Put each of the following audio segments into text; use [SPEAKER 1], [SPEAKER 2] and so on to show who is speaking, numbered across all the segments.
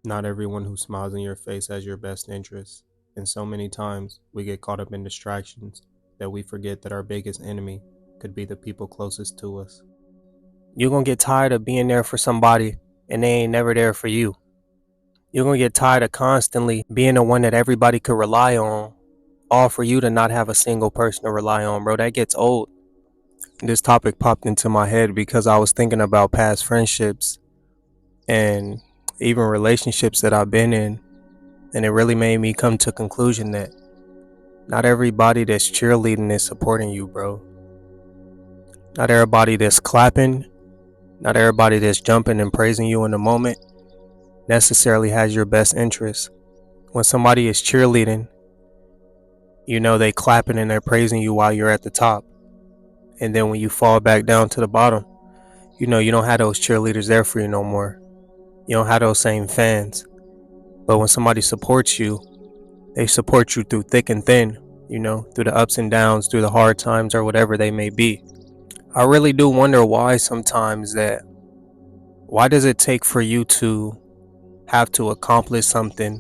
[SPEAKER 1] Not everyone who smiles in your face has your best interests, and so many times we get caught up in distractions that we forget that our biggest enemy could be the people closest to us. You're gonna get tired of being there for somebody and they ain't never there for you. You're gonna get tired of constantly being the one that everybody could rely on, all for you to not have a single person to rely on, bro. That gets old. This topic popped into my head because I was thinking about past friendships and even relationships that I've been in. And it really made me come to a conclusion that not everybody that's cheerleading is supporting you, bro. Not everybody that's clapping, not everybody that's jumping and praising you in the moment necessarily has your best interest. When somebody is cheerleading, they clapping and they're praising you while you're at the top. And then when you fall back down to the bottom, you don't have those cheerleaders there for you no more. You don't have those same fans. But when somebody supports you, they support you through thick and thin, through the ups and downs, through the hard times or whatever they may be. I really do wonder why sometimes why does it take for you to have to accomplish something?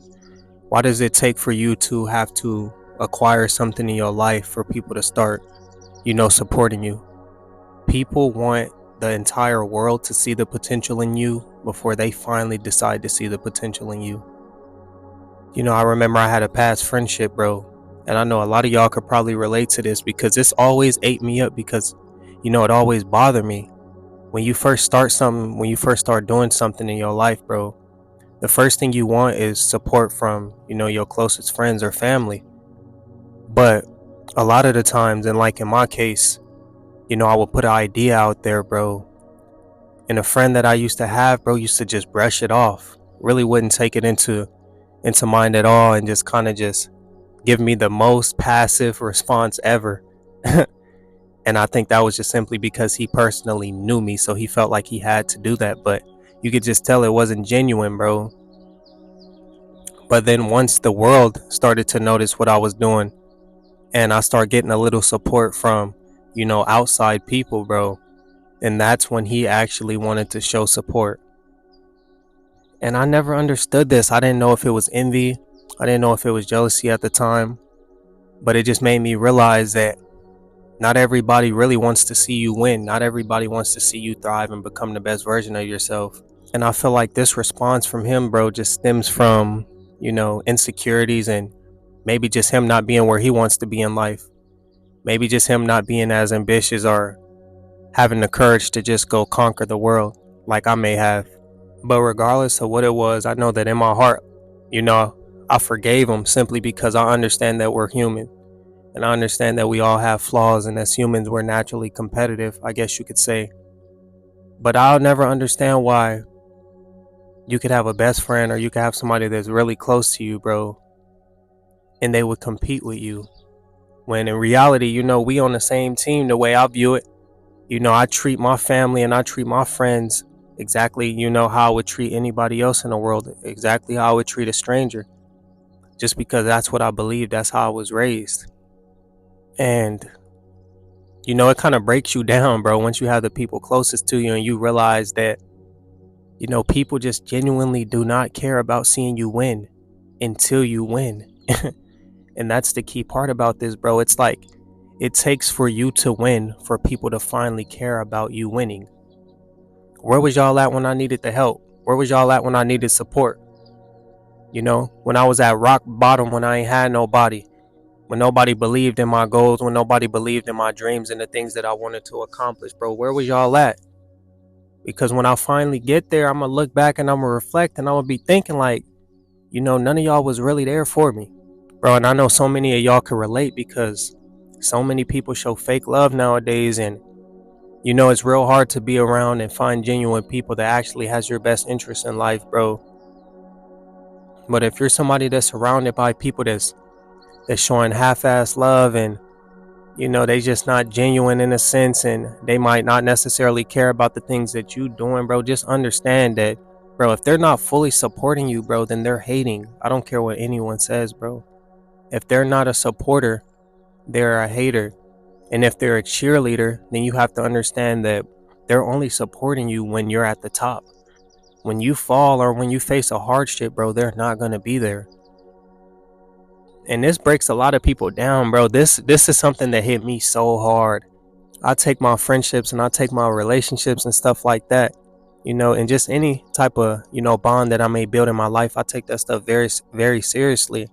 [SPEAKER 1] Why does it take for you to have to acquire something in your life for people to start, supporting you? People want the entire world to see the potential in you before they finally decide to see the potential in you. I remember I had a past friendship, bro, and I know a lot of y'all could probably relate to this because this always ate me up because, it always bothered me. When you first start something, when you first start doing something in your life, bro, the first thing you want is support from, your closest friends or family. But a lot of the times, and like in my case, I would put an idea out there, bro, and a friend that I used to have, bro, used to just brush it off. Really wouldn't take it into mind at all and just kind of just give me the most passive response ever. And I think that was just simply because he personally knew me, so he felt like he had to do that. But you could just tell it wasn't genuine, bro. But then once the world started to notice what I was doing and I started getting a little support from, outside people, bro, and that's when he actually wanted to show support. And I never understood this. I didn't know if it was envy. I didn't know if it was jealousy at the time. But it just made me realize that not everybody really wants to see you win. Not everybody wants to see you thrive and become the best version of yourself. And I feel like this response from him, bro, just stems from, insecurities and maybe just him not being where he wants to be in life. Maybe just him not being as ambitious or having the courage to just go conquer the world like I may have. But regardless of what it was, I know that in my heart, I forgave him simply because I understand that we're human. And I understand that we all have flaws, and as humans, we're naturally competitive, I guess you could say. But I'll never understand why you could have a best friend or you could have somebody that's really close to you, bro, and they would compete with you. When in reality, we on the same team the way I view it. I treat my family and I treat my friends exactly, how I would treat anybody else in the world, exactly how I would treat a stranger. Just because that's what I believe, that's how I was raised. And it kind of breaks you down, bro, once you have the people closest to you and you realize that, people just genuinely do not care about seeing you win until you win. And that's the key part about this, bro. It's like it takes for you to win for people to finally care about you winning. Where was y'all at when I needed the help? Where was y'all at when I needed support? When I was at rock bottom, when I ain't had nobody, when nobody believed in my goals, when nobody believed in my dreams and the things that I wanted to accomplish, bro, where was y'all at? Because when I finally get there, I'm going to look back and I'm going to reflect and I'm going to be thinking like, none of y'all was really there for me. Bro, and I know so many of y'all can relate because so many people show fake love nowadays, and it's real hard to be around and find genuine people that actually has your best interest in life, bro. But if you're somebody that's surrounded by people that's showing half-ass love and they just not genuine in a sense, and they might not necessarily care about the things that you doing, bro, just understand that, bro, if they're not fully supporting you, bro, then they're hating. I don't care what anyone says, bro. If they're not a supporter, they're a hater. And if they're a cheerleader, then you have to understand that they're only supporting you when you're at the top. when you fall or when you face a hardship, bro, they're not going to be there. And this breaks a lot of people down, bro. This is something that hit me so hard. I take my friendships and I take my relationships and stuff like that, and just any type of, bond that I may build in my life, I take that stuff very, very seriously.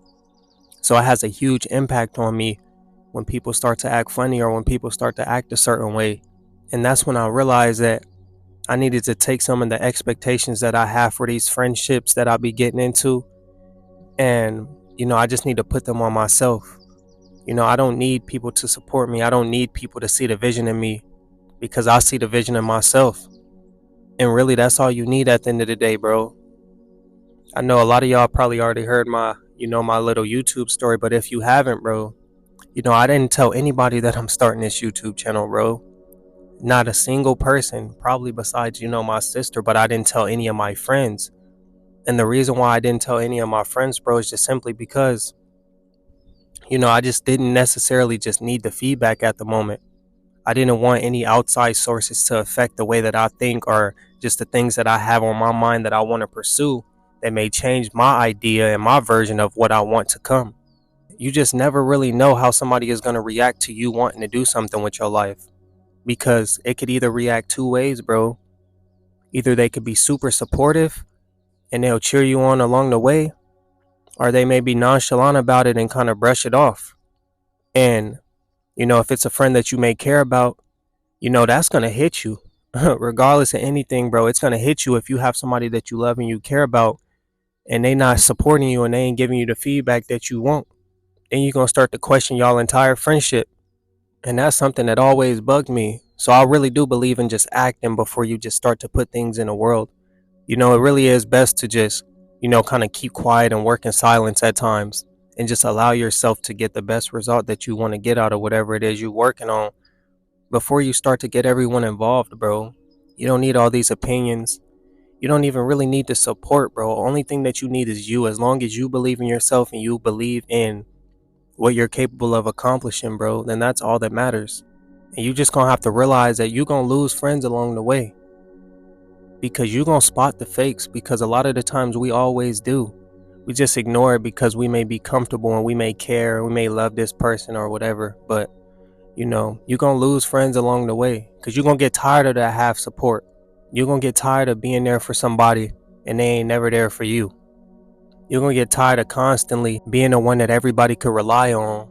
[SPEAKER 1] So it has a huge impact on me when people start to act funny or when people start to act a certain way. And that's when I realized that I needed to take some of the expectations that I have for these friendships that I be getting into, and, I just need to put them on myself. I don't need people to support me. I don't need people to see the vision in me because I see the vision in myself. And really, that's all you need at the end of the day, bro. I know a lot of y'all probably already heard my little YouTube story, but if you haven't, bro, I didn't tell anybody that I'm starting this YouTube channel, bro. Not a single person, probably besides, my sister, but I didn't tell any of my friends. And the reason why I didn't tell any of my friends, bro, is just simply because, I just didn't necessarily just need the feedback at the moment. I didn't want any outside sources to affect the way that I think or just the things that I have on my mind that I want to pursue that may change my idea and my version of what I want to come. You just never really know how somebody is going to react to you wanting to do something with your life, because it could either react two ways, bro. Either they could be super supportive and they'll cheer you on along the way, or they may be nonchalant about it and kind of brush it off. And, if it's a friend that you may care about, that's going to hit you. Regardless of anything, bro, it's going to hit you if you have somebody that you love and you care about and they not supporting you and they ain't giving you the feedback that you want. Then you're going to start to question y'all entire friendship. And that's something that always bugged me. So I really do believe in just acting before you just start to put things in the world. It really is best to just, kind of keep quiet and work in silence at times and just allow yourself to get the best result that you want to get out of whatever it is you're working on before you start to get everyone involved, bro. You don't need all these opinions. You don't even really need the support, bro. Only thing that you need is you. As long as you believe in yourself and you believe in what you're capable of accomplishing, bro, then that's all that matters. And you just gonna have to realize that you're gonna lose friends along the way, because you're gonna spot the fakes, because a lot of the times we always do. We just ignore it because we may be comfortable and we may care, we may love this person or whatever, but you're gonna lose friends along the way because you're gonna get tired of that half support. You're gonna get tired of being there for somebody and they ain't never there for you. You're gonna get tired of constantly being the one that everybody could rely on,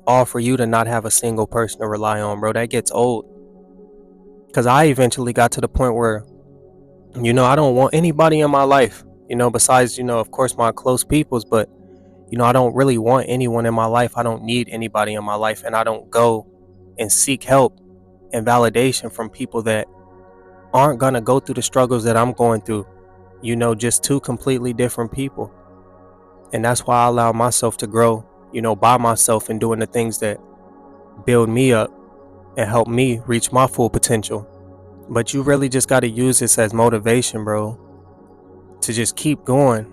[SPEAKER 1] all for you to not have a single person to rely on, bro. That gets old. Because I eventually got to the point where, I don't want anybody in my life, besides, of course, my close peoples, but, I don't really want anyone in my life. I don't need anybody in my life, and I don't go and seek help and validation from people that aren't gonna go through the struggles that I'm going through. Just two completely different people. And that's why I allow myself to grow, by myself and doing the things that build me up and help me reach my full potential. But you really just got to use this as motivation, bro, to just keep going.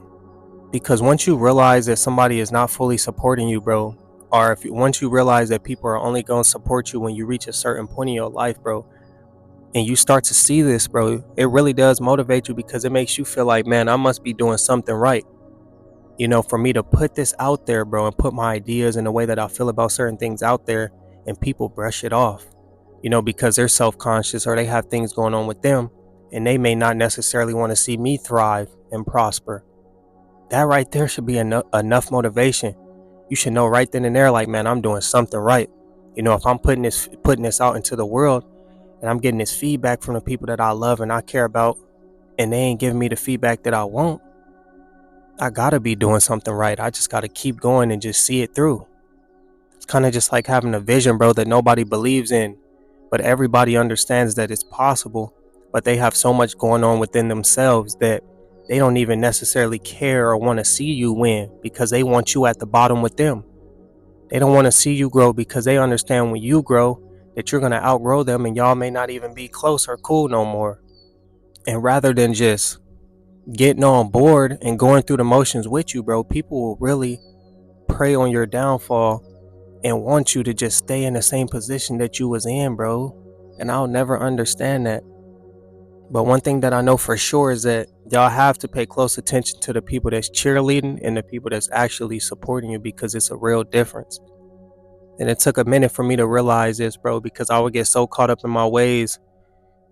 [SPEAKER 1] Because once you realize that somebody is not fully supporting you, bro, or once you realize that people are only going to support you when you reach a certain point in your life, bro, and you start to see this, bro, it really does motivate you, because it makes you feel like, man, I must be doing something right. For me to put this out there, bro, and put my ideas and the way that I feel about certain things out there, and people brush it off, because they're self-conscious or they have things going on with them and they may not necessarily want to see me thrive and prosper. That right there should be enough motivation. You should know right then and there, like, man, I'm doing something right. If I'm putting this out into the world and I'm getting this feedback from the people that I love and I care about, and they ain't giving me the feedback that I want, I gotta be doing something right. I just gotta keep going and just see it through. It's kind of just like having a vision, bro, that nobody believes in, but everybody understands that it's possible, but they have so much going on within themselves that they don't even necessarily care or want to see you win, because they want you at the bottom with them. They don't want to see you grow because they understand when you grow that you're going to outgrow them and y'all may not even be close or cool no more. And rather than just getting on board and going through the motions with you, bro, people will really prey on your downfall and want you to just stay in the same position that you was in, bro. And I'll never understand that, But one thing that I know for sure is that y'all have to pay close attention to the people that's cheerleading and the people that's actually supporting you, because it's a real difference. And it took a minute for me to realize this, bro, because I would get so caught up in my ways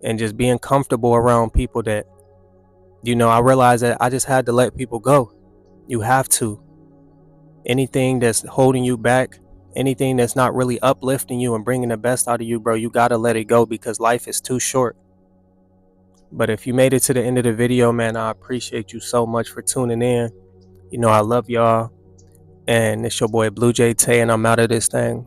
[SPEAKER 1] and just being comfortable around people that, I realized that I just had to let people go. You have to. Anything that's holding you back, anything that's not really uplifting you and bringing the best out of you, bro, you gotta let it go, because life is too short. But if you made it to the end of the video, man, I appreciate you so much for tuning in. I love y'all. And it's your boy Blue Jay Tay, and I'm out of this thing.